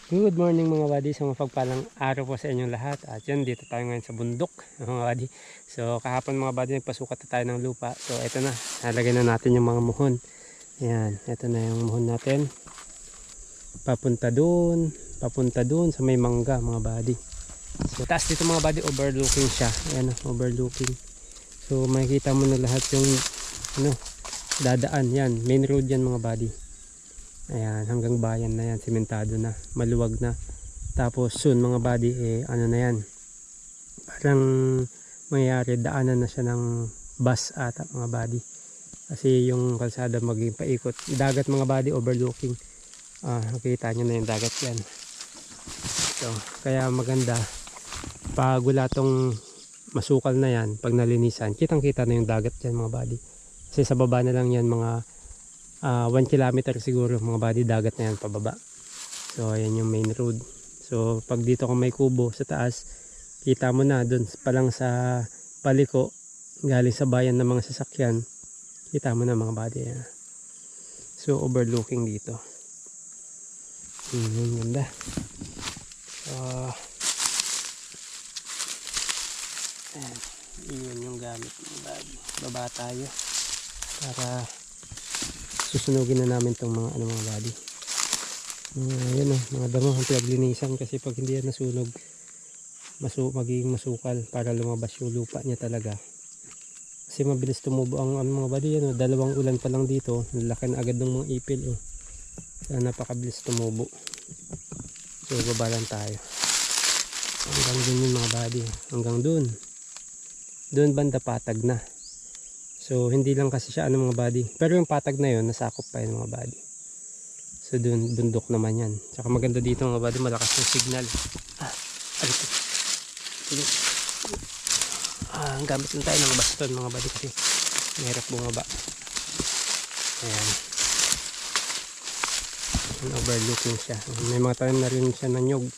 Good morning mga buddy, sa mapagpalang araw po sa inyong lahat. At yun, dito tayo ngayon sa bundok mga buddy. So kahapon mga buddy, nagpasukat na tayo ng lupa. So ito na, nalagay na natin yung mga muhon. Ayan, ito na yung muhon natin. Papunta doon sa may mangga mga buddy. So taas dito mga buddy, overlooking siya. Ayan, overlooking. So makikita mo na lahat yung dadaan. Yan, main road yan mga buddy. Ayan, hanggang bayan na yan, simentado na, maluwag na. Tapos soon mga buddy, ano na yan, parang mayayari, daanan na siya ng bus ata mga buddy. Kasi yung kalsada maging paikot. Dagat mga buddy, overlooking. Nakita nyo na yung dagat yan. So, kaya maganda, pag wala tong masukal na yan, pag nalinisan, kitang kita na yung dagat yan mga buddy. Kasi sa baba na lang yan mga 1 kilometer siguro mga buddy, dagat na yan pababa. So ayan yung main road. So pag dito ka may kubo sa taas, kita mo na dun pa lang sa paliko galing sa bayan ng mga sasakyan, kita mo na mga buddy. So overlooking dito. Ganda. So ayan, yun yung gamit mga buddy. Baba tayo para susunugin na namin itong mga mga buddy. Ayan mga damo ang pinaglinisan, kasi pag hindi yan nasunog, magiging masukal para lumabas yung lupa niya talaga. Kasi mabilis tumubo ang mga buddy. Dalawang ulan pa lang dito, nalaki na agad ng mga ipil. Kaya napakabilis tumubo. So baba lang tayo. Hanggang dun yung mga buddy. Hanggang dun. Dun banda patag na. So hindi lang kasi siya mga buddy, pero yung patag na yun nasakop pa yun mga buddy. So dun bundok naman yan. Tsaka maganda dito mga buddy, malakas yung signal. Gamit lang tayo ng baston mga buddy kasi mahirap bumaba. Ayan, overlooking siya. May mga tanim na rin siya na nyog.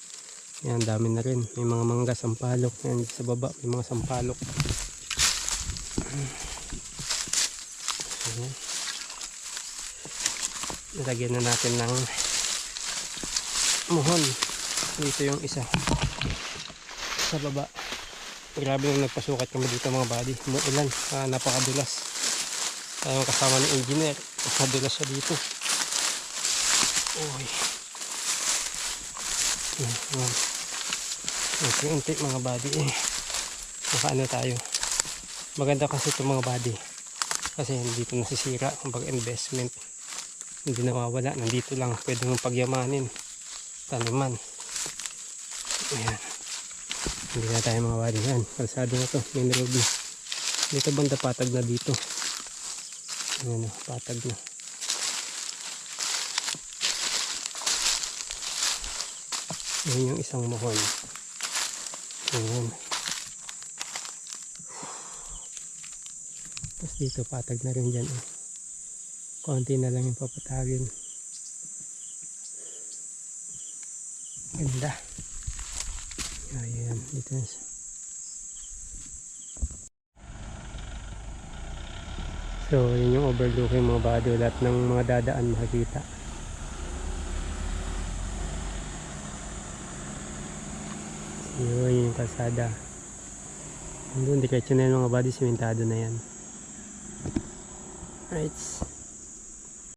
Ayan, dami na rin. May mga mangga, sampalok. Ayan, sa baba may mga sampalok. Nilagyan na natin ng muhon. Dito yung isa sa baba. Grabe nung nagpasukat kami dito mga buddy, umuulan, napakadulas. Kasama ng engineer, napakadulas siya dito. Unti mga buddy, nakaano tayo. Maganda kasi ito mga buddy, kasi dito nasisira kumbaga investment, hindi nawawala, nandito lang pwede mong pagyamanin, taniman. Ayan, hindi na tayo mga buddy. Yan, kalsado na to, main road na dito, banda patag na dito. Ayan, patag na. Ayan yung isang mohon. Ayan, tapos dito patag na rin dyan. Konti na lang yung papatagin. Ganda. Ayan, dito na siya. So yun yung overlooking mga bado, lahat ng mga dadaan makikita. Yun yung kalsada. Doon diretso na yung mga body, simentado na yan. Right.